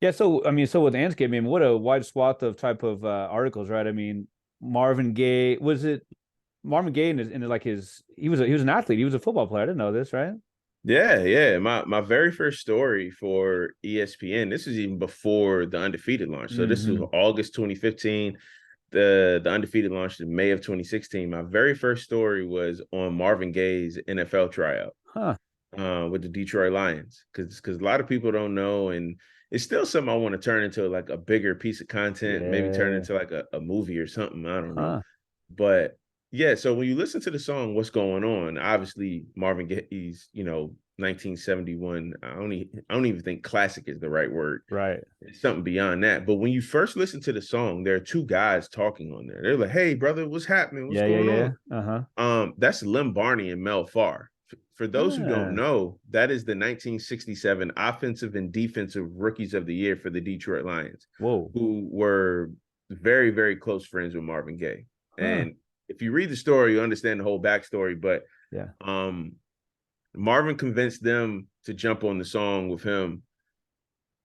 Yeah, so I mean, so with Andscape, I mean, what a wide swath of type of articles, right? I mean, Marvin Gaye, was it Marvin Gaye in like his he was an athlete, he was a football player. I didn't know this, right? Yeah, yeah. My very first story for ESPN. This is even before the Undefeated launch. So this was Hmm. August 2015. The Undefeated launched in May of 2016. My very first story was on Marvin Gaye's NFL tryout Huh. with the Detroit Lions. Because a lot of people don't know, and it's still something I want to turn into like a bigger piece of content, maybe turn Yeah. into like a movie or something. I don't know. Huh. But yeah, so when you listen to the song "What's Going On," obviously Marvin Gaye's, 1971. I don't even think classic is the right word. Right. It's something beyond that. But when you first listen to the song, there are two guys talking on there. They're like, "Hey, brother, what's happening? What's Yeah, yeah, going yeah. on?" Uh-huh. That's Lem Barney and Mel Farr. For those who don't Ah, know, that is the 1967 Offensive and Defensive Rookies of the Year for the Detroit Lions, whoa. who were very, very close friends with Marvin Gaye. Huh. And if you read the story, you understand the whole backstory. But Yeah. um, Marvin convinced them to jump on the song with him.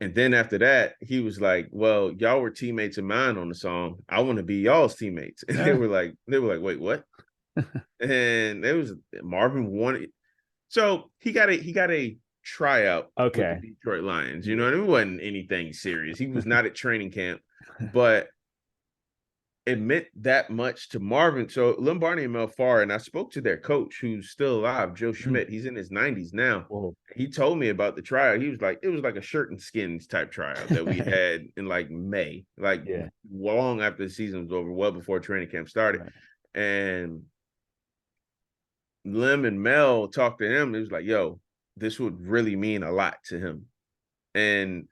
And then after that, he was like, "Well, y'all were teammates of mine on the song. I want to be y'all's teammates." And Eh. they were like, "Wait, what?" And it was Marvin wanted. So he got a tryout with the Okay. Detroit Lions. You Yeah. know, it wasn't anything serious. He was not at training camp, but it meant that much to Marvin. So Lombardi and Mel Farr, and I spoke to their coach who's still alive, Joe Mm. Schmidt. He's in his 90s now. Whoa. He told me about the tryout. He was like, it was like a shirt and skins type tryout that we had in like May, like Yeah. long after the season was over, well before training camp started. Right. And Lim and Mel talked to him. It was like, yo, this would really mean a lot to him. And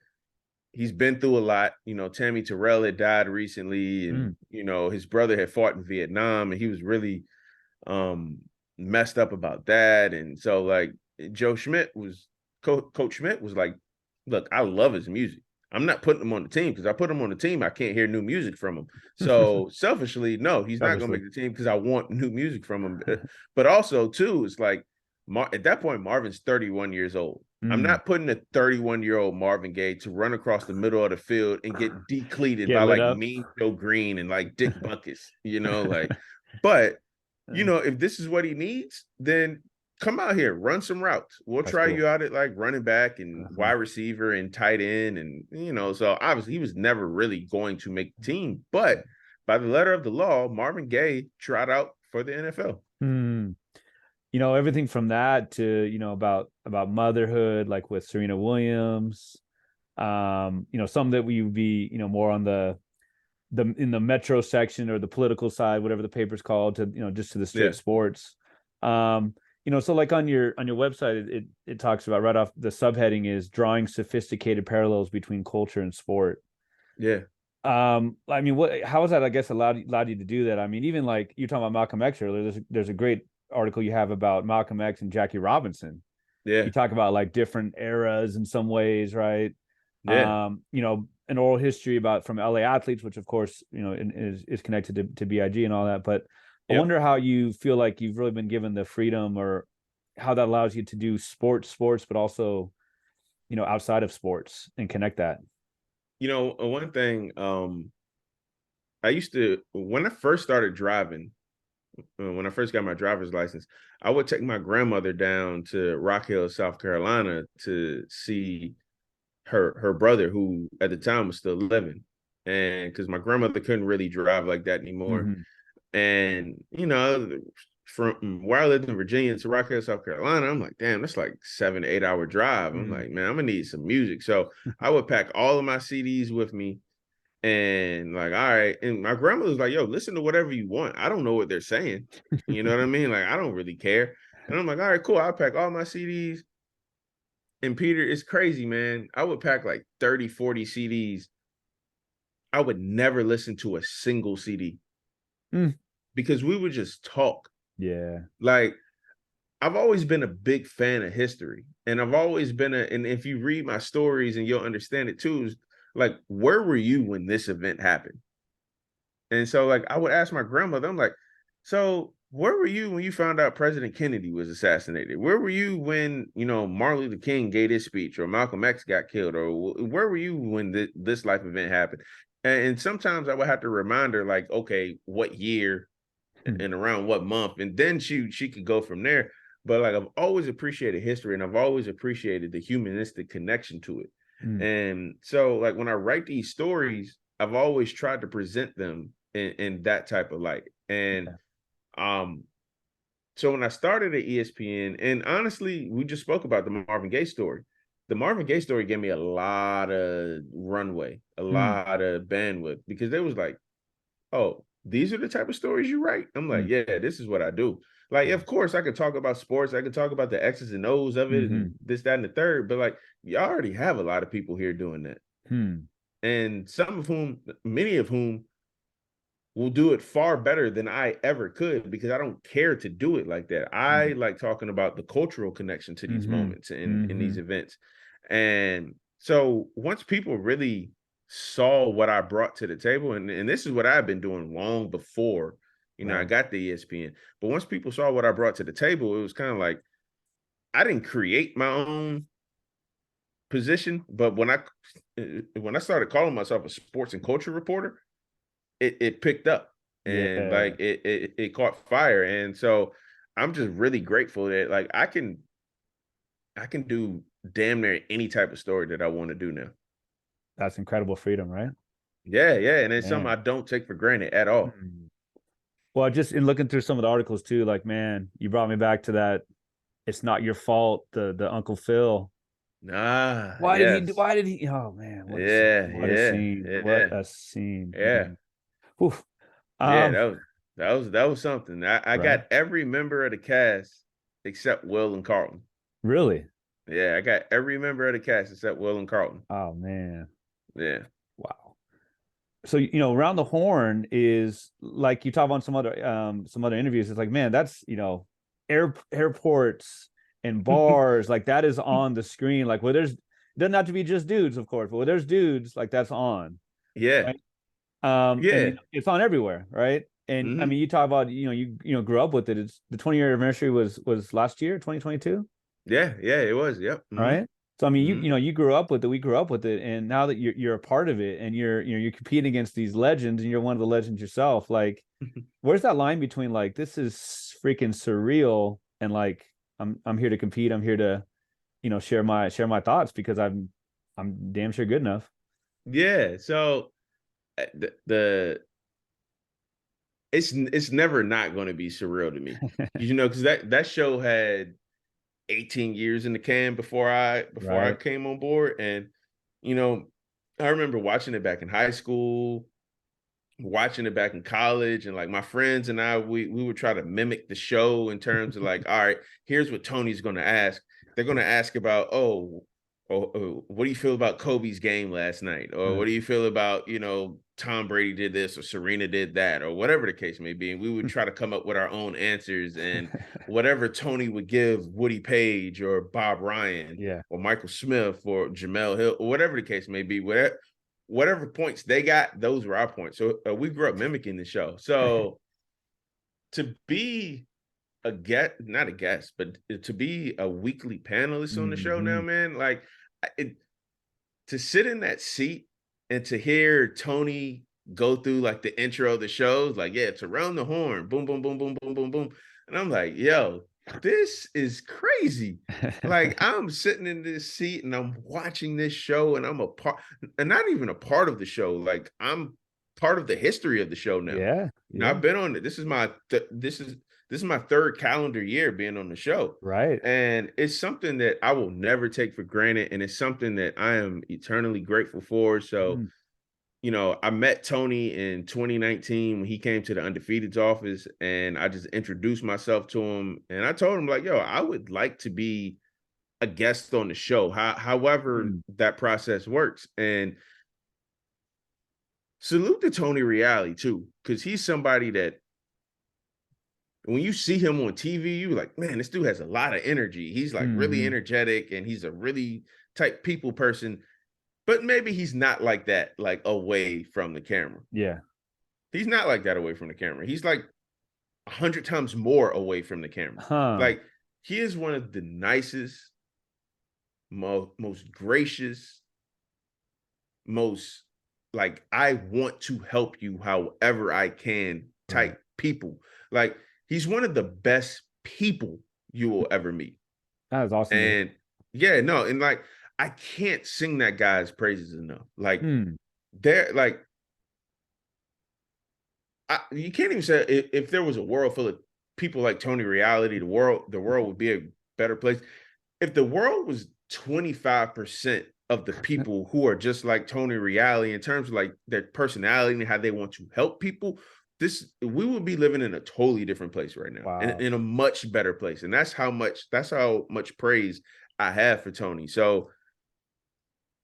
he's been through a lot. Tammy Terrell had died recently, and Mm. his brother had fought in Vietnam, and he was really um messed up about that. And so like Joe Schmidt was Coach Schmidt was like, look, I love his music. I'm not putting him on the team because I put him on the team, I can't hear new music from him. So selfishly, no, he's not going to Selfishly. make the team because I want new music from him. But also, too, it's like at that point, Marvin's 31 years old. I'm Mm. not putting a 31-year-old Marvin Gaye to run across the middle of the field and get decleated Get by lit like up. Mean Joe Green and like Dick Buckus, like, but if this is what he needs, then come out here, run some routes. We'll That's try cool. you out at like running back and wide Uh-huh. receiver and tight end. And, so obviously he was never really going to make the team. But by the letter of the law, Marvin Gaye tried out for the NFL. Hmm. Everything from that to, about motherhood, like with Serena Williams, some that we would be, more on the in the metro section or the political side, whatever the paper's called, to, just to the straight Yeah. sports. So like on your website, it talks about, right off the subheading is drawing sophisticated parallels between culture and sport. Yeah. I mean, how has that, I guess, allowed you to do that? I mean, even like you're talking about Malcolm X earlier, there's a great article you have about Malcolm X and Jackie Robinson. You Yeah. talk about like different eras in some ways, right? Yeah. An oral history about from LA athletes, which of course, is connected to B.I.G and all that. But I Yep. wonder how you feel like you've really been given the freedom, or how that allows you to do sports, but also, outside of sports, and connect that. One thing I used to, when I first started driving, when I first got my driver's license, I would take my grandmother down to Rock Hill, South Carolina to see her brother, who at the time was still living. And because my grandmother couldn't really drive like that anymore. Mm-hmm. And, from where I lived in Virginia to Rock Hill, South Carolina, I'm like, damn, that's like 7 to 8 hour drive. I'm Mm-hmm. like, man, I'm gonna need some music. So I would pack all of my CDs with me and like, all right. And my grandmother was like, yo, listen to whatever you want. I don't know what they're saying. You know what I mean? Like, I don't really care. And I'm like, all right, cool. I'll pack all my CDs. And Peter, it's crazy, man. I would pack like 30, 40 CDs. I would never listen to a single CD Mm. because we would just talk. Yeah. Like, I've always been a big fan of history. And I've always been and if you read my stories and you'll understand it too, is like, where were you when this event happened? And so, like, I would ask my grandmother, I'm like, so where were you when you found out President Kennedy was assassinated? Where were you when, Martin Luther King gave his speech, or Malcolm X got killed, or where were you when this life event happened? And sometimes I would have to remind her, like, okay, what year and around what month, and then she could go from there. But like, I've always appreciated history, and I've always appreciated the humanistic connection to it. And so, like, when I write these stories, I've always tried to present them in that type of light. And so when I started at ESPN, and honestly, we just spoke about the Marvin Gaye story. The Marvin Gaye story gave me a lot of runway, a lot of bandwidth, because they was like, oh, these are the type of stories you write? I'm like, yeah, this is what I do. Like, of course, I could talk about sports. I could talk about the X's and O's of it and this, that, and the third. But like, you already have a lot of people here doing that. And many of whom will do it far better than I ever could, because I don't care to do it like that. I like talking about the cultural connection to these moments and in these events. And so once people really saw what I brought to the table, and this is what I've been doing long before, I got the ESPN, but once people saw what I brought to the table, it was kind of like, I didn't create my own position, but when I started calling myself a sports and culture reporter, it picked up, and like it caught fire. And so I'm just really grateful that, like, I can do damn near any type of story that I want to do now. That's incredible freedom, right? Yeah, and it's something I don't take for granted at all. Well, just in looking through some of the articles too, like, man, you brought me back to that. It's not your fault. The Uncle Phil. Why did he? Oh man, what a scene! What a scene! What a scene! Man. Oof. That was something. I got every member of the cast except Will and Carlton. Really? Yeah, I got every member of the cast except Will and Carlton. Oh man. Yeah. Wow. So Around the Horn is, like, you talk on some other interviews. It's like, man, that's airports and bars, like, that is on the screen. Like, where it doesn't have to be just dudes, of course, but where there's dudes, like, that's on. Yeah. Right? And it's on everywhere, right? And I mean, you talk about, you grew up with it. It's the 20-year anniversary was last year, 2022. Yeah, it was. Yep. Right. So I mean, you grew up with it. We grew up with it, and now that you're a part of it, and you're competing against these legends, and you're one of the legends yourself. Like, where's that line between, like, this is freaking surreal, and, like, I'm here to compete. I'm here to, share my thoughts, because I'm damn sure good enough. Yeah. So it's never not going to be surreal to me, because that show had 18 years in the can before I came on board. And I remember watching it back in high school, watching it back in college, and like my friends and I, we would try to mimic the show in terms of, like, all right, here's what Tony's going to ask. They're going to ask about, what do you feel about Kobe's game last night? Or what do you feel about, Tom Brady did this, or Serena did that, or whatever the case may be. And we would try to come up with our own answers, and whatever Tony would give Woody Page or Bob Ryan, or Michael Smith or Jamel Hill, or whatever the case may be, whatever points they got, those were our points. So we grew up mimicking the show. So to be not a guest, but to be a weekly panelist on the show now, man, like, to sit in that seat and to hear Tony go through, like, the intro of the shows, like, it's Around the Horn, boom, boom, boom, boom, boom, boom, boom. And I'm like, yo, this is crazy. Like, I'm sitting in this seat and I'm watching this show, and I'm a part, and not even a part of the show. Like, I'm part of the history of the show now. Yeah. Now, I've been on it. This is my third calendar year being on the show. Right. And it's something that I will never take for granted. And it's something that I am eternally grateful for. So, I met Tony in 2019 when he came to the Undefeated's office, and I just introduced myself to him. And I told him, like, yo, I would like to be a guest on the show, however that process works. And salute to Tony Reali too, because he's somebody that, when you see him on TV, you're like, man, this dude has a lot of energy. He's like really energetic, and he's a really type people person, but maybe he's not like that, like, away from the camera. Yeah. He's not like that away from the camera. He's like 100 times more away from the camera. Huh. Like, he is one of the nicest, most gracious, most like, I want to help you however I can type people. Like, he's one of the best people you will ever meet. That is awesome to hear. And yeah, no, and like, I can't sing that guy's praises enough. Like, Hmm. there, like, you can't even say if there was a world full of people like Tony Reali, the world would be a better place. If the world was 25% of the people who are just like Tony Reali in terms of like their personality and how they want to help people, we would be living in a totally different place right now, Wow. in a much better place. And that's how much praise I have for Tony. So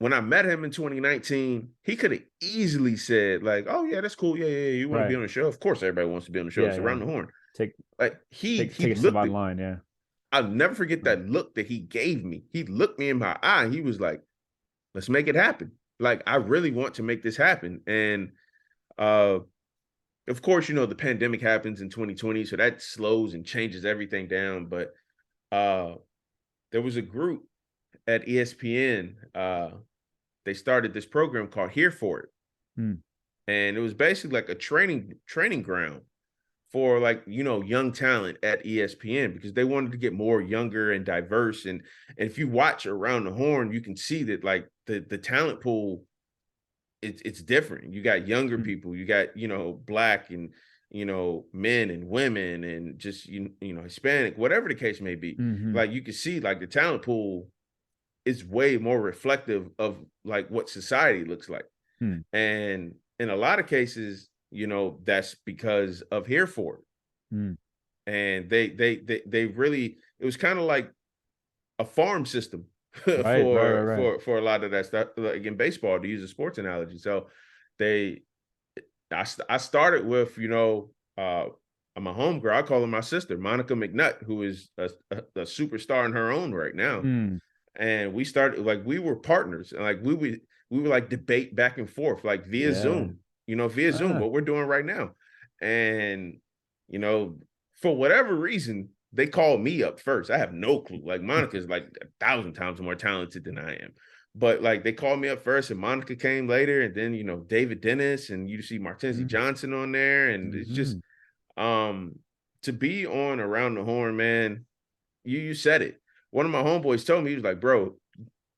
when I met him in 2019, he could have easily said, like, "Oh yeah, that's cool. Yeah, yeah, yeah. You want to be Right. on the show? Of course, everybody wants to be on the show. Yeah, It's yeah. around the horn." Take Like, he take a step looked at, online. Yeah. I'll never forget that look that he gave me. He looked me in my eye. And he was like, "Let's make it happen. Like, I really want to make this happen." And uh, of course, the pandemic happens in 2020, so that slows and changes everything down. But uh, there was a group at ESPN. They started this program called Here for It. Hmm. And it was basically like a training ground for, like, young talent at ESPN, because they wanted to get more younger and diverse. And if you watch Around the Horn, you can see that, like, the talent pool, it's different. You got younger Hmm. people, you got, black and, men and women and just, Hispanic, whatever the case may be. Mm-hmm. Like, you can see, like, the talent pool is way more reflective of like what society looks like. Hmm. And in a lot of cases, that's because of Here for It. Hmm. And they really, it was kind of like a farm system Right. Right. Right. Right. for a lot of that stuff, like in baseball, to use a sports analogy. So they I started with, I'm a homegirl. I call her my sister, Monica McNutt, who is a superstar in her own right now. Hmm. And we started, like, we were partners, and like we would like debate back and forth, like, via Yeah. Zoom, via Zoom, Ah. what we're doing right now. And you know for whatever reason, they called me up first. I have no clue. Like, Monica's like 1,000 times more talented than I am, but like, they called me up first, and Monica came later, and then David Dennis, and you see Martinez Mm-hmm. Johnson on there. And it's just, Mm-hmm. um to be on Around the Horn, man. You said it. One of my homeboys told me, he was like, "Bro,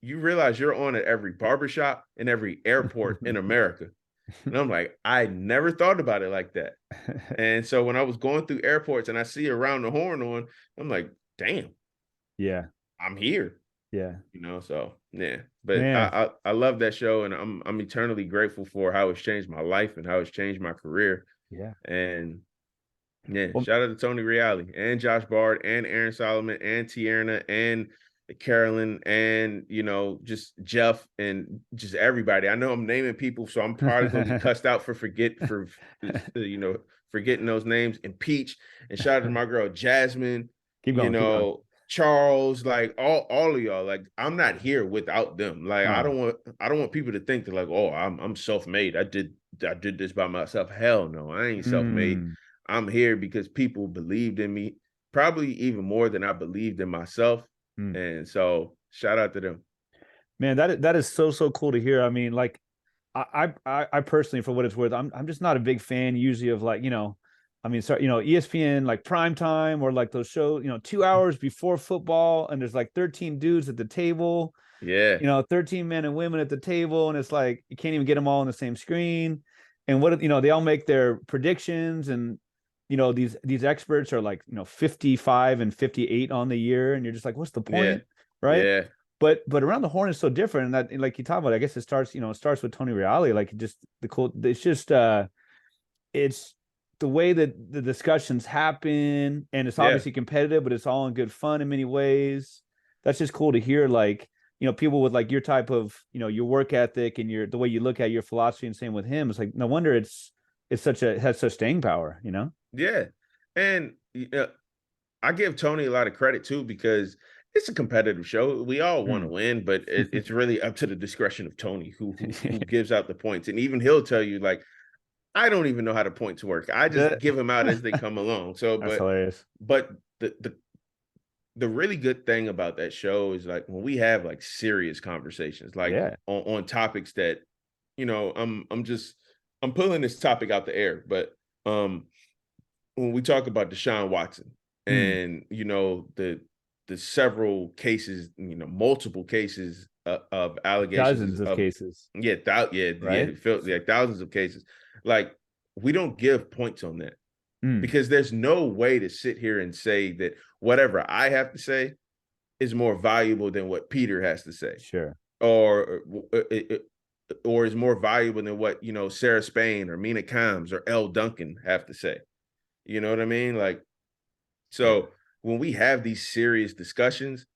you realize you're on at every barbershop and every airport in America." And I'm like, I never thought about it like that. And so when I was going through airports and I see Around the Horn on, I'm like, damn, Yeah. I'm here. Yeah. So yeah. But Man. I love that show, and I'm eternally grateful for how it's changed my life and how it's changed my career. Yeah. And yeah, Well, shout out to Tony Reali and Josh Bard and Aaron Solomon and Tierna and Carolyn and just Jeff and just everybody. I know I'm naming people, so I'm probably gonna be cussed out for forgetting those names. And Peach, and shout out to my girl Jasmine, keep going. Keep going. Charles, like all of y'all. Like, I'm not here without them. Like, I Huh. don't want people to think that, like, oh, I'm self-made. I did this by myself. Hell no, I ain't self-made. Mm. I'm here because people believed in me, probably even more than I believed in myself. Mm. And so shout out to them. Man, that is so cool to hear. I mean, like, I personally, for what it's worth, I'm just not a big fan usually of, like, I mean, so ESPN, like prime time, or like those shows, 2 hours before football, and there's like 13 dudes at the table, Yeah. 13 men and women at the table, and it's like you can't even get them all on the same screen. And what they all make their predictions, and these experts are like 55 and 58 on the year, and you're just like, what's the Yeah. point, right? Yeah. But Around the Horn is so different, and that, like you talk about, I guess it starts with Tony Reali, like, just the cool. It's just it's the way that the discussions happen, and it's Yeah. obviously competitive, but it's all in good fun in many ways. That's just cool to hear, like, people with like your type of, your work ethic and the way you look at your philosophy, and same with him. It's like, no wonder it has such staying power. Yeah. And I give Tony a lot of credit too, because it's a competitive show. We all want to Hmm. win, but it's really up to the discretion of Tony, who gives out the points. And even he'll tell you, like, I don't even know how to point to work. I just give them out as they come along. So, That's hilarious. but the really good thing about that show is like when we have like serious conversations, like on topics that, you know, I'm pulling this topic out the air, but when we talk about Deshaun Watson and, you know, the several cases, you know, multiple cases of allegations Dozens of of cases. it felt like thousands of cases. Like, we don't give points on that because there's no way to sit here and say that whatever I have to say is more valuable than what Peter has to say. Sure. Or is more valuable than what, you know, Sarah Spain or Mina Kimes or Elle Duncan have to say. You know what I mean? Like, so when we have these serious discussions,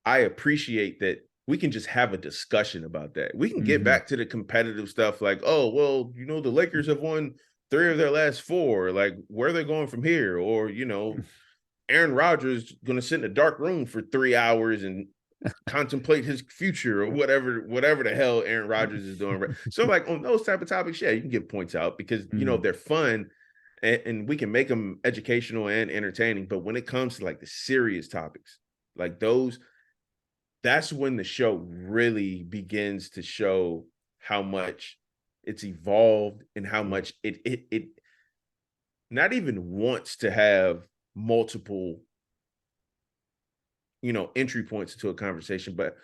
I appreciate that we can just have a discussion about that. We can get back to the competitive stuff like, oh, well, you know, the Lakers have won 3 of their last 4. Like, where are they going from here? Or, you know, Aaron Rodgers going to sit in a dark room for 3 hours and contemplate his future or whatever the hell Aaron Rodgers is doing. Right. So like on those type of topics, yeah, you can give points out because, you know, they're fun and we can make them educational and entertaining. But when it comes to like the serious topics, like those, that's when the show really begins to show how much it's evolved and how much it not even wants to have multiple, you know, entry points into a conversation, but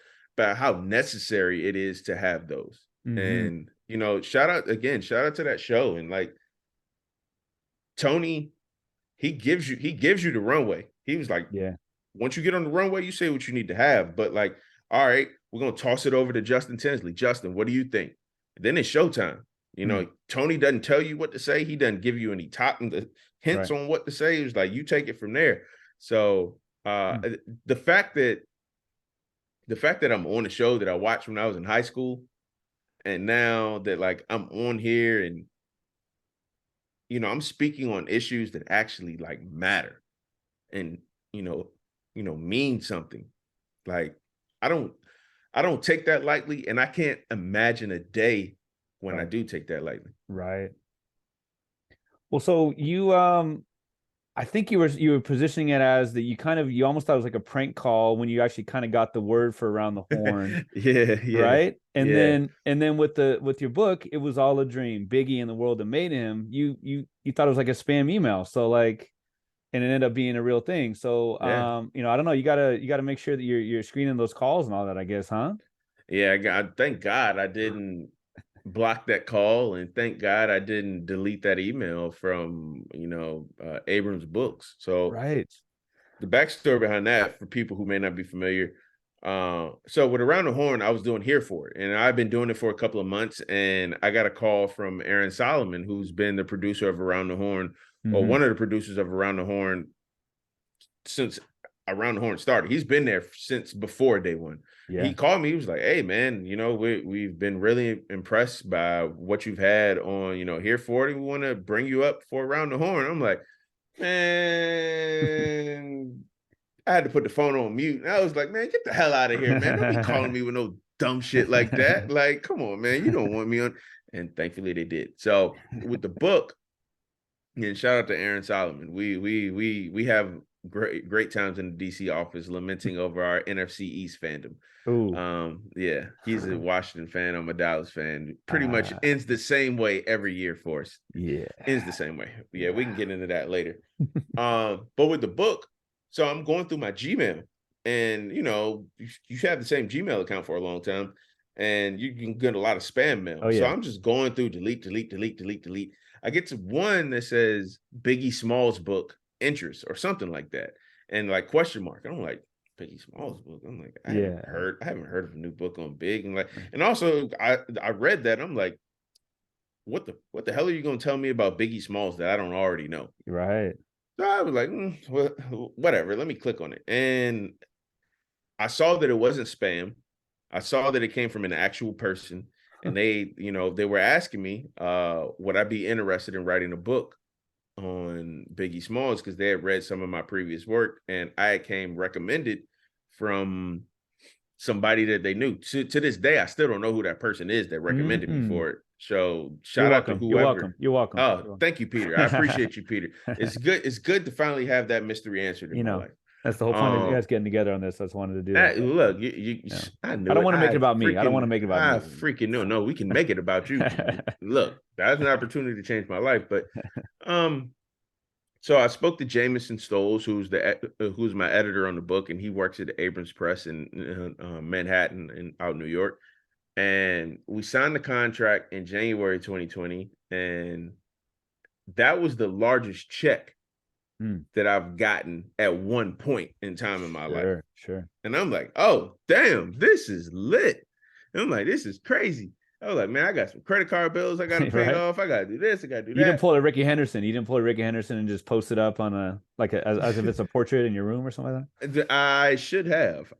how necessary it is to have those. And, you know, shout out to that show. And like Tony, he gives you the runway. He was like, once you get on the runway, you say what you need to have. But like, all right, we're going to toss it over to Justin Tinsley. Justin, what do you think? And then it's showtime. You know, Tony doesn't tell you what to say. He doesn't give you any hints on what to say. It was like, you take it from there. So the fact that I'm on a show that I watched when I was in high school, and now that like I'm on here and, you know, I'm speaking on issues that actually like matter and, you know, mean something. Like, I don't take that lightly, and I can't imagine a day when I do take that lightly. Right. Well, so you I think you were positioning it as that you almost thought it was like a prank call when you actually kind of got the word for Around the Horn. Right. And then with your book, it was all a dream. Biggie and the world that made him. You thought it was like a spam email. So like, and it ended up being a real thing. So you know, I don't know. You gotta make sure that you're screening those calls and all that, I guess, huh? Yeah, thank God I didn't block that call, and thank God I didn't delete that email from, you know, Abrams Books. So the backstory behind that for people who may not be familiar. So with Around the Horn, I was doing Here For It, and I've been doing it for a couple of months, and I got a call from Aaron Solomon, who's been the producer of Around the Horn, or one of the producers of Around the Horn since Around the Horn started. He's been there since before day one. He called me. He was like, "Hey, man, you know, we've been really impressed by what you've had on, you know, Here For It. We want to bring you up for Around the Horn." I'm like, man, I had to put the phone on mute. And I was like, man, get the hell out of here, man. Don't be calling me with no dumb shit like that. Like, come on, man. You don't want me on. And thankfully they did. So with the book, and shout out to Aaron Solomon. We have great times in the DC office lamenting over our NFC East fandom. Yeah, he's a Washington fan. I'm a Dallas fan. Pretty much ends the same way every year for us. Ends the same way. Yeah, we can get into that later. But with the book, so I'm going through my Gmail, and you know, you have the same Gmail account for a long time, and you can get a lot of spam mail. So I'm just going through delete. I get to one that says Biggie Smalls book interest or something like that, and like question mark. I'm like, Biggie Smalls book. I'm like, I haven't heard of a new book on Big, and like, and also I read that. I'm like, what the hell are you going to tell me about Biggie Smalls that I don't already know? Right. So I was like, well, whatever. Let me click on it, and I saw that it wasn't spam. I saw that it came from an actual person, and they, you know, they were asking me, would I be interested in writing a book on Biggie Smalls, because they had read some of my previous work, and I came recommended from somebody that they knew. To this day, I still don't know who that person is that recommended me for it. So shout out to whoever. You're welcome. You're welcome. Oh, thank you, Peter. I appreciate you, Peter. It's good. It's good to finally have that mystery answered in my life. That's the whole point of you guys getting together on this. I just wanted to do that. Look, I knew. I don't want to make it about me. I don't want to make it about me. I freaking know. No, we can make it about you. Look, that's an opportunity to change my life. But, so I spoke to Jameson Stoles, who's my editor on the book, and he works at the Abrams Press in Manhattan and out in New York. And we signed the contract in January 2020, and that was the largest check that I've gotten at one point in time in my life. Sure. And I'm like, oh, damn, this is lit. And I'm like, this is crazy. I was like, man, I got some credit card bills I got to pay off. I got to do this. I got to do that. You didn't pull a Ricky Henderson. You didn't pull a Ricky Henderson and just post it up on as if it's a portrait in your room or something like that? I should have.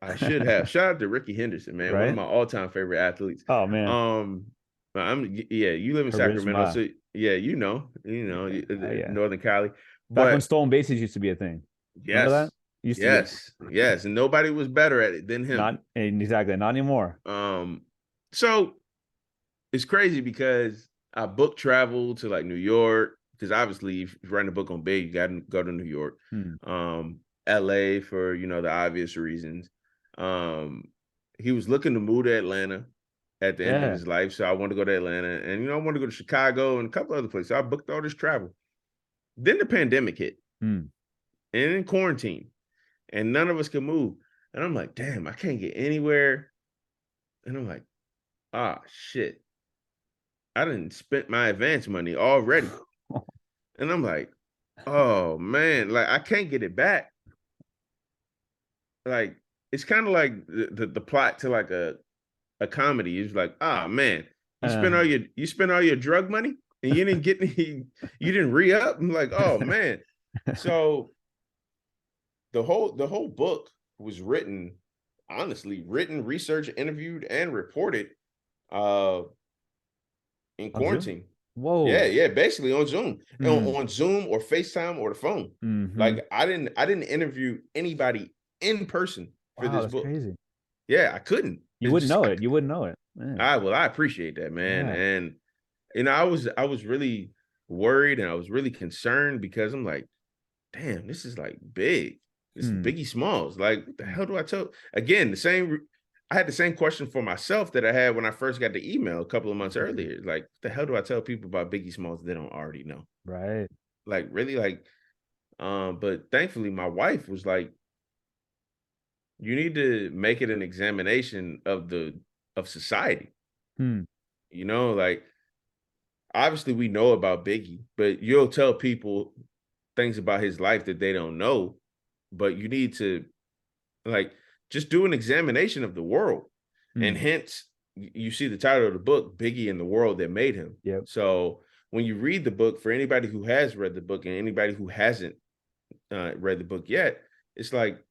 Shout out to Ricky Henderson, man. One of my all-time favorite athletes. Oh, man. You live in Sacramento, so you know, Northern Cali. Back when stolen bases used to be a thing. Yes. Remember that? Yes. And nobody was better at it than him. Not anymore. So it's crazy because I book travel to like New York, because obviously if you're writing a book on Big, you got to go to New York. LA for, the obvious reasons. He was looking to move to Atlanta at the end of his life. So I wanted to go to Atlanta, and, I wanted to go to Chicago and a couple other places. So I booked all this travel. Then the pandemic hit and in quarantine, and none of us could move. And I'm like, damn, I can't get anywhere. And I'm like, shit. I didn't spend my advance money already. And I'm like, oh man, like I can't get it back. Like, it's kind of like the plot to like a comedy. It's like, man, you spent all your drug money and you didn't get any, you didn't re-up. I'm like, oh man. So the whole book was written, researched, interviewed, and reported in quarantine. Whoa. Yeah, basically on Zoom. On Zoom or FaceTime or the phone. Like I didn't interview anybody in person for this book. Crazy. Yeah, I couldn't. You wouldn't know it. You wouldn't know it. I appreciate that, man. And I was really worried, and I was really concerned, because I'm like, damn, this is like big. This is Biggie Smalls. Like, what the hell do I tell? Again, I had the same question for myself that I had when I first got the email a couple of months earlier. Like, what the hell do I tell people about Biggie Smalls they don't already know? Right. Like, really, like, but thankfully my wife was like, you need to make it an examination of society. Like, obviously we know about Biggie, but you'll tell people things about his life that they don't know, but you need to, like, just do an examination of the world. And hence you see the title of the book, Biggie and the World That Made Him. Yep. So when you read the book, for anybody who has read the book and anybody who hasn't read the book yet, it's like,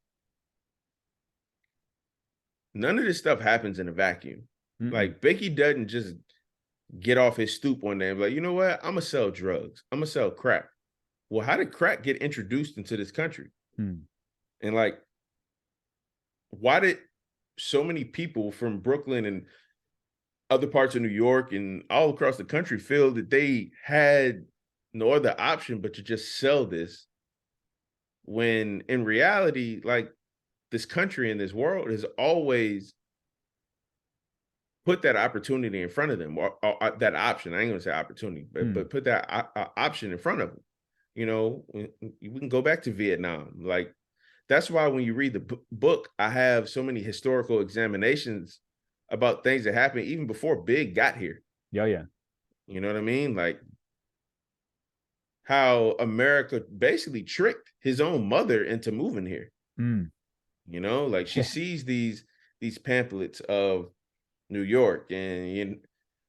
none of this stuff happens in a vacuum. Like, Biggie doesn't just get off his stoop one day and be like, you know what? I'm going to sell drugs. I'm going to sell crack. Well, how did crack get introduced into this country? And like, why did so many people from Brooklyn and other parts of New York and all across the country feel that they had no other option but to just sell this, when in reality, like, this country and this world has always put that opportunity in front of them, or that option. I ain't gonna say opportunity, but put that option in front of them. We can go back to Vietnam. Like, that's why when you read the book, I have so many historical examinations about things that happened even before Big got here. Yeah. You know what I mean? Like, how America basically tricked his own mother into moving here. Like, she sees these pamphlets of New York, and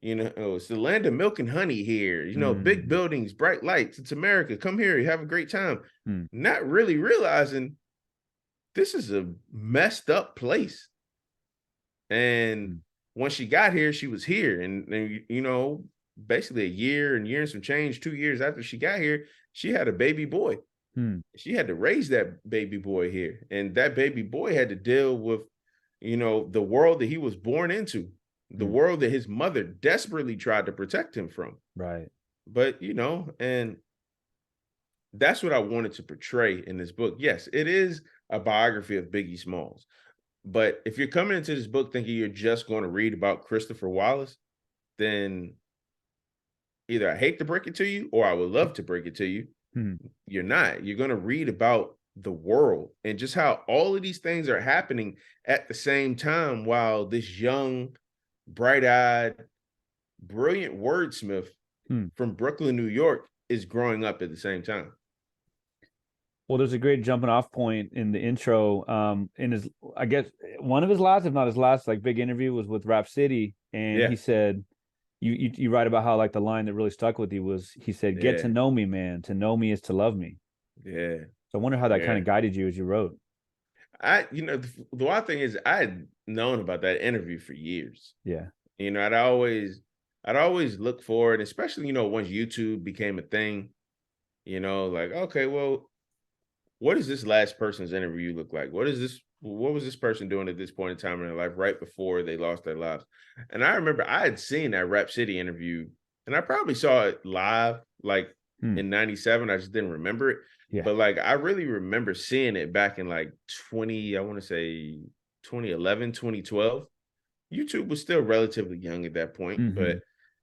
it's the land of milk and honey here. Big buildings, bright lights. It's America. Come here, you have a great time. Not really realizing this is a messed up place. And when she got here, she was here, and basically a year and some change, 2 years after she got here, she had a baby boy. She had to raise that baby boy here, and that baby boy had to deal with the world that he was born into, the world that his mother desperately tried to protect him from. Right. But, and that's what I wanted to portray in this book. Yes, it is a biography of Biggie Smalls. But if you're coming into this book thinking you're just going to read about Christopher Wallace, then either I hate to break it to you or I would love to break it to you. You're not. You're going to read about the world and just how all of these things are happening at the same time while this young, bright-eyed, brilliant wordsmith from Brooklyn, New York is growing up at the same time. Well, there's a great jumping off point in the intro. In his, I guess one of his last, if not his last, like big interview was with Rap City, and he said, "You write about how like the line that really stuck with you was he said, get to know me, man. To know me is to love me." Yeah. So I wonder how that kind of guided you as you wrote. The wild thing is I had known about that interview for years. Yeah. I'd always look for it, especially, once YouTube became a thing, like, okay, well, what does this last person's interview look like? What was this person doing at this point in time in their life right before they lost their lives? And I remember I had seen that Rap City interview and I probably saw it live, like in 97. I just didn't remember it. Yeah. But like, I really remember seeing it back in like 2011, 2012. YouTube was still relatively young at that point,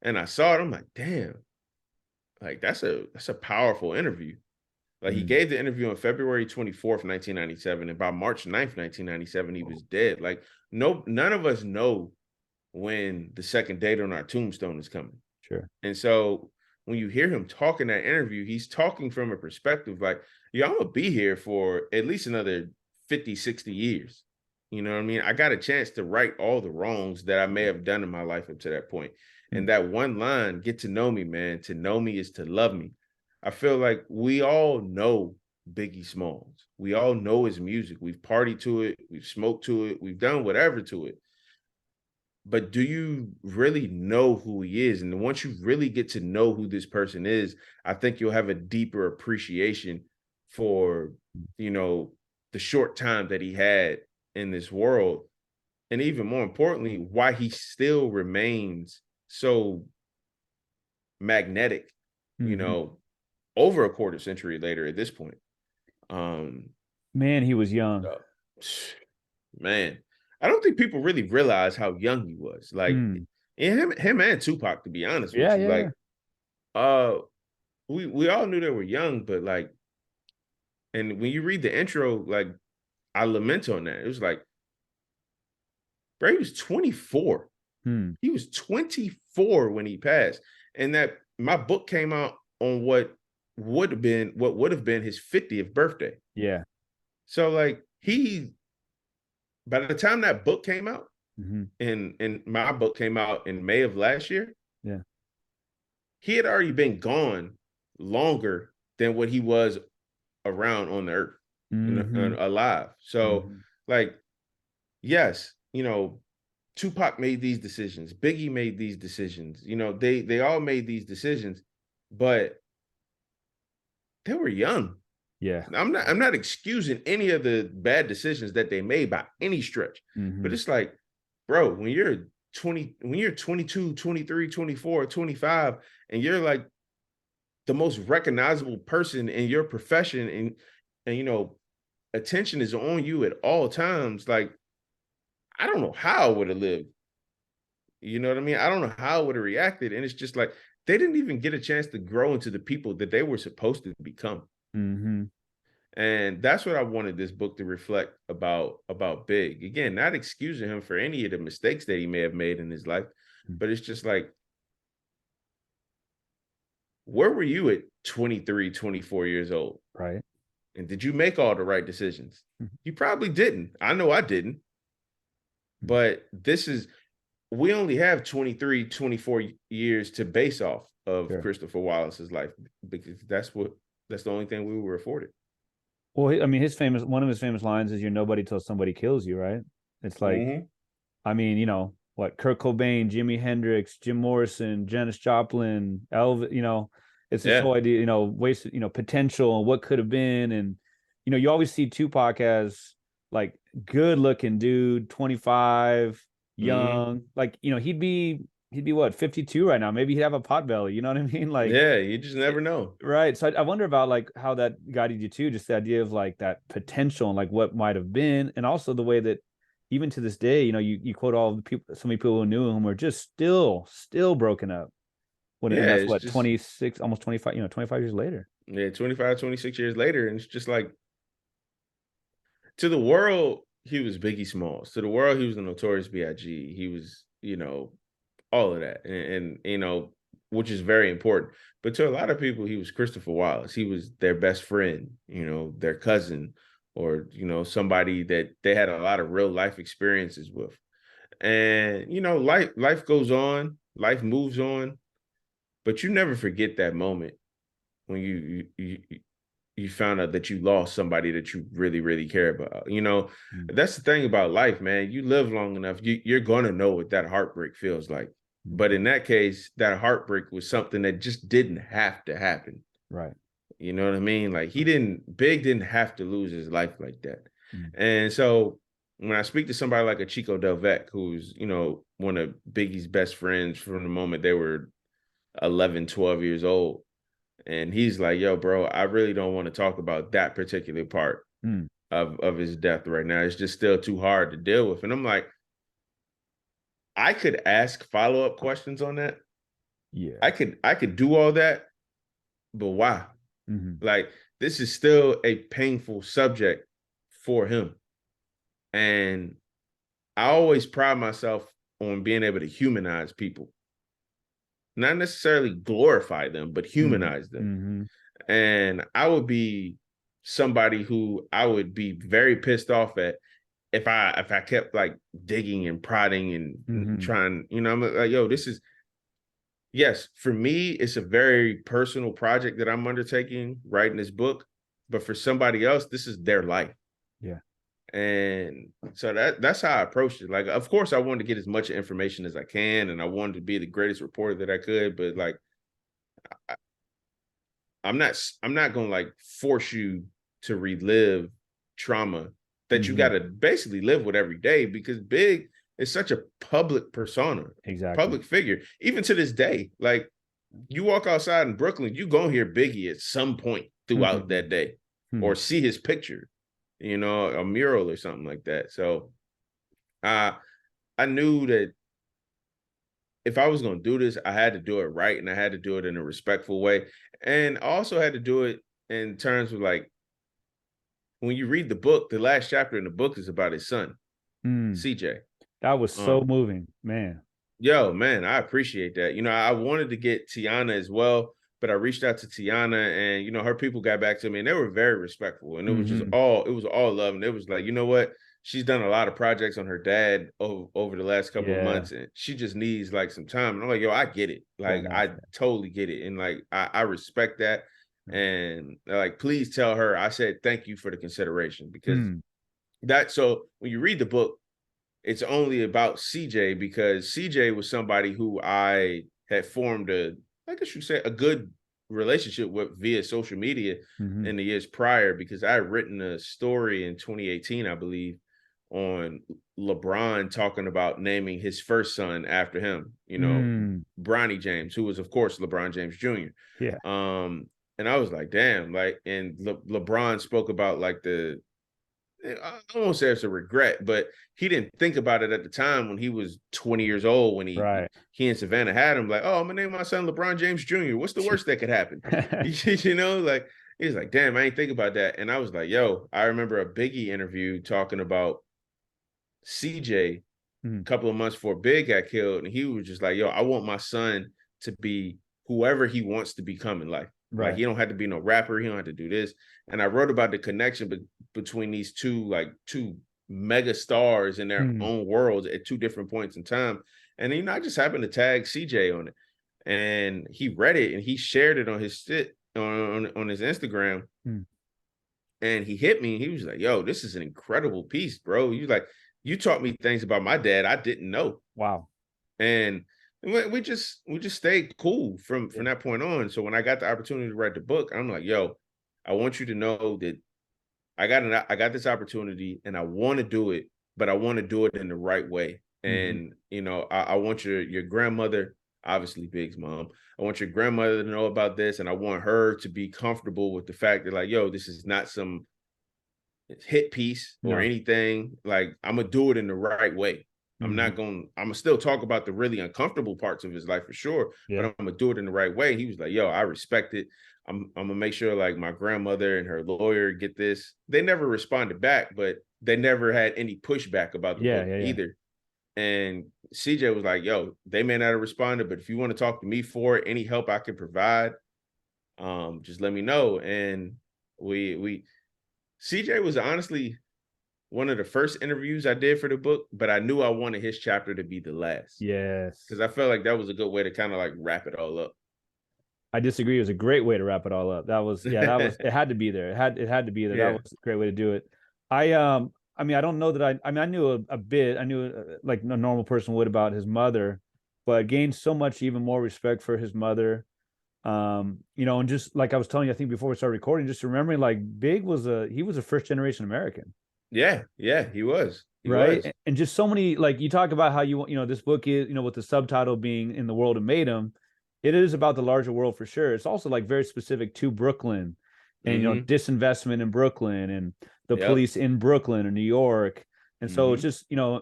and I saw it. I'm like, damn, like that's a powerful interview. Like he gave the interview on February 24th, 1997, and by March 9th, 1997, he was dead. Like none of us know when the second date on our tombstone is coming. Sure. And so when you hear him talk in that interview, he's talking from a perspective like, I'm gonna be here for at least another 50, 60 years. You know what I mean? I got a chance to right all the wrongs that I may have done in my life up to that point. And that one line, get to know me, man. To know me is to love me. I feel like we all know Biggie Smalls. We all know his music. We've partied to it. We've smoked to it. We've done whatever to it. But do you really know who he is? And once you really get to know who this person is, I think you'll have a deeper appreciation for, the short time that he had in this world. And even more importantly, why he still remains so magnetic, over a quarter century later at this point. Man, he was young. Man, I don't think people really realize how young he was. Like him and Tupac, to be honest with you. Like, we all knew they were young, but like, and when you read the intro, like I lament on that. It was like, bro, he was 24. He was 24 when he passed. And that my book came out on what would have been his 50th birthday. Yeah. So like by the time that book came out, and my book came out in May of last year, he had already been gone longer than what he was around on the earth, alive. So like, yes, Tupac made these decisions. Biggie made these decisions. They all made these decisions, but they were young. Yeah. I'm not excusing any of the bad decisions that they made by any stretch. But it's like, bro, when you're 22, 23, 24, 25, and you're like the most recognizable person in your profession and attention is on you at all times, like, I don't know how I would have lived. You know what I mean? I don't know how I would have reacted. And it's just like, they didn't even get a chance to grow into the people that they were supposed to become. And that's what I wanted this book to reflect about Big. Again, not excusing him for any of the mistakes that he may have made in his life, but it's just like, where were you at 23, 24 years old? Right. And did you make all the right decisions? You probably didn't. I know I didn't. But we only have 23, 24 years to base off of Christopher Wallace's life, because that's the only thing we were afforded. Well, I mean, one of his famous lines is, "You're nobody till somebody kills you," right? It's like, I mean, what, Kurt Cobain, Jimi Hendrix, Jim Morrison, Janis Joplin, Elvis, it's this whole idea, wasted, potential and what could have been. And, you always see Tupac as like good looking dude, 25, Mhm. young. Like, he'd be what, 52 right now. Maybe he'd have a pot belly, you know what I mean? Like, Yeah, you just never know. right. So I wonder about like how that guided you too, just the idea of like that potential and like what might have been, and also the way that even to this day, you quote all the people, so many people who knew him were just still broken up. And Yeah, that's it's what, just 26, almost 25, 25 years later. yeah, 25, 26 years later, and it's just like to the world, he was Biggie Smalls. To the world, he was the Notorious B.I.G. He was, all of that, and which is very important. But to a lot of people, he was Christopher Wallace. He was their best friend, their cousin, or somebody that they had a lot of real life experiences with. And life goes on, life moves on, but you never forget that moment when you found out that you lost somebody that you really, really care about. Mm. That's the thing about life, man. You live long enough, you're going to know what that heartbreak feels like. But Mhm. in that case, that heartbreak was something that just didn't have to happen. Right. You know what I mean? Like Big didn't have to lose his life like that. Mm. And so when I speak to somebody like a Chico Del Vec, who's, one of Biggie's best friends from the moment they were 11, 12 years old, and he's like, yo, bro, I really don't want to talk about that particular part Mm. of his death right now. It's just still too hard to deal with. And I'm like, I could ask follow-up questions on that. Yeah. I could do all that, but why? Hmm. Like, this is still a painful subject for him. And I always pride myself on being able to humanize people. Not necessarily glorify them, but Hmm. humanize them. Hmm. And I would be somebody who I would be very pissed off at if I kept like digging and prodding and Hmm. trying, I'm like, yo, this is, yes, for me, it's a very personal project that I'm undertaking, writing this book. But for somebody else, this is their life. Yeah. And so that's how I approached it. Like, of course, I wanted to get as much information as I can, and I wanted to be the greatest reporter that I could. But like, I'm not gonna like force you to relive trauma that you Hmm. gotta basically live with every day, because Big is such a public persona, Exactly. public figure. Even to this day, like, you walk outside in Brooklyn, you gonna hear Biggie at some point throughout Hmm. that day, Hmm. or see his picture, a mural or something like that. So I knew that if I was going to do this, I had to do it right, and I had to do it in a respectful way. And I also had to do it in terms of like, when you read the book, the last chapter in the book is about his son, Mm. CJ. That was so Um, moving, man. Yo, man, I appreciate that. I wanted to get Tiana as well, but I reached out to Tiana, and her people got back to me, and they were very respectful. And Hmm. it was all love. And it was like, you know what? She's done a lot of projects on her dad over the last couple of Yeah. months, and she just needs like some time. And I'm like, yo, I get it. Yeah. Like, No. I totally get it. And like, I respect that. No. And like, please tell her I said thank you for the consideration, because Mm. so when you read the book, it's only about CJ, because CJ was somebody who I had formed I guess you say, a good relationship with via social media Hmm. in the years prior, because I had written a story in 2018, I believe, on LeBron talking about naming his first son after him, Mm. Bronny James, who was, of course, LeBron James Jr. Yeah. And I was like, damn, like, and LeBron spoke about like I won't say it's a regret, but he didn't think about it at the time when he was 20 years old, when Right. he and Savannah had him. Like, oh, I'm gonna name my son LeBron James Jr. What's the worst that could happen? Like, he's like, damn, I ain't think about that. And I was like, yo, I remember a Biggie interview talking about CJ a Mm. couple of months before Big got killed, and he was just like, yo, I want my son to be whoever he wants to become in life. Like, Right. he don't have to be no rapper, he don't have to do this. And I wrote about the connection between these two mega stars in their Mm. own worlds at two different points in time. And I just happened to tag CJ on it, and he read it, and he shared it on his on his Instagram. Mm. And he hit me, and he was like, yo, this is an incredible piece, bro. You taught me things about my dad I didn't know. Wow. And we just stayed cool from Yeah. that point on. So when I got the opportunity to write the book, I'm like, yo, I want you to know that I got this opportunity and I want to do it, but I want to do it in the right way. And I want your grandmother, obviously Big's mom, I want your grandmother to know about this, and I want her to be comfortable with the fact that, like, yo, this is not some hit piece or anything. Like, I'm gonna do it in the right way. I'm gonna still talk about the really uncomfortable parts of his life for sure, but I'm gonna do it in the right way. He was like, yo, I respect it. I'm gonna make sure like my grandmother and her lawyer get this. They never responded back, but they never had any pushback about the book either. And CJ was like, yo, they may not have responded, but if you want to talk to me for it, any help I can provide, just let me know. And CJ was honestly one of the first interviews I did for the book, but I knew I wanted his chapter to be the last. Yes. Because I felt like that was a good way to kind of like wrap it all up. I disagree. It was a great way to wrap it all up. That was it had to be there. It had to be there. That was a great way to do it. I mean, I don't know that I knew a bit. I knew like a normal person would about his mother, but gained so much even more respect for his mother. And just like I was telling you, I think before we started recording, just remembering like Big was a first generation American. Yeah, he was. Right. And just so many, like you talk about how this book is, with the subtitle being In the World That Made Him, it is about the larger world for sure. It's also like very specific to Brooklyn and, disinvestment in Brooklyn and the police in Brooklyn or New York. And so it's just, and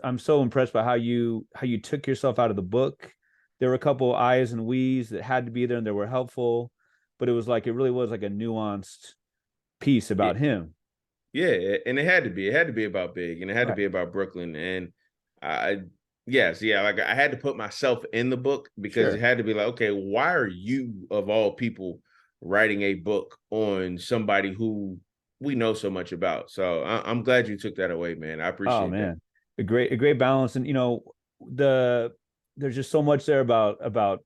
I'm so impressed by how you took yourself out of the book. There were a couple I's and we's that had to be there and they were helpful, but it really was like a nuanced piece about him. Yeah, and it had to be about Big, and it had to be about Brooklyn. And like I had to put myself in the book because it had to be like, okay, why are you of all people writing a book on somebody who we know so much about? So I'm glad you took that away, man. I appreciate that. A great balance. And there's just so much there about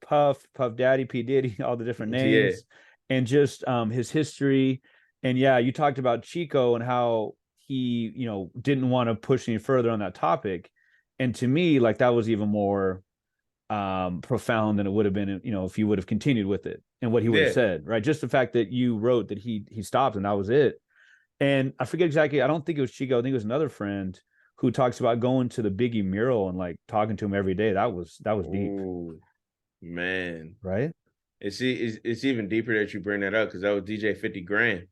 Puff Daddy, P Diddy, all the different names, and just his history. And you talked about Chico and how he, didn't want to push any further on that topic. And to me, like that was even more profound than it would have been, if you would have continued with it and what he would have said, right? Just the fact that you wrote that he stopped and that was it. And I forget exactly. I don't think it was Chico. I think it was another friend who talks about going to the Biggie mural and like talking to him every day. That was deep. Ooh, man. Right. It's even deeper that you bring that up because that was DJ 50 Grand.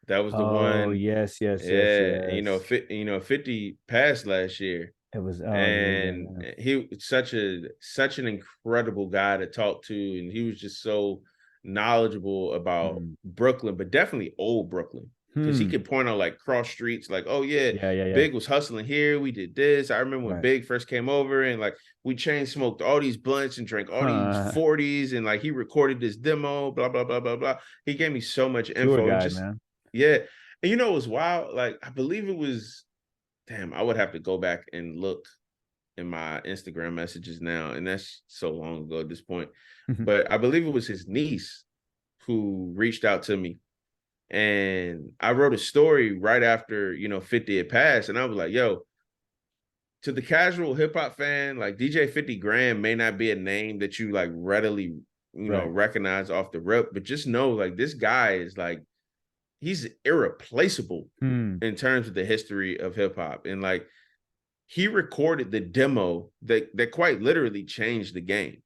That was the one. Oh, yes. 50 passed last year. It was, he was such an incredible guy to talk to, and he was just so knowledgeable about Brooklyn, but definitely old Brooklyn, because he could point out like cross streets, like, oh Big was hustling here. We did this. I remember when Big first came over, and like we chain smoked all these blunts and drank all these 40s, and like he recorded this demo, blah blah blah blah blah. He gave me so much info. Man. Yeah. And it was wild. Like, I believe it was, I would have to go back and look in my Instagram messages now. And that's so long ago at this point. But I believe it was his niece who reached out to me. And I wrote a story right after, 50 had passed. And I was like, yo, to the casual hip hop fan, like DJ 50 Grand may not be a name that you like readily, recognize off the rip, but just know like this guy is like, he's irreplaceable in terms of the history of hip hop. And like he recorded the demo that quite literally changed the game.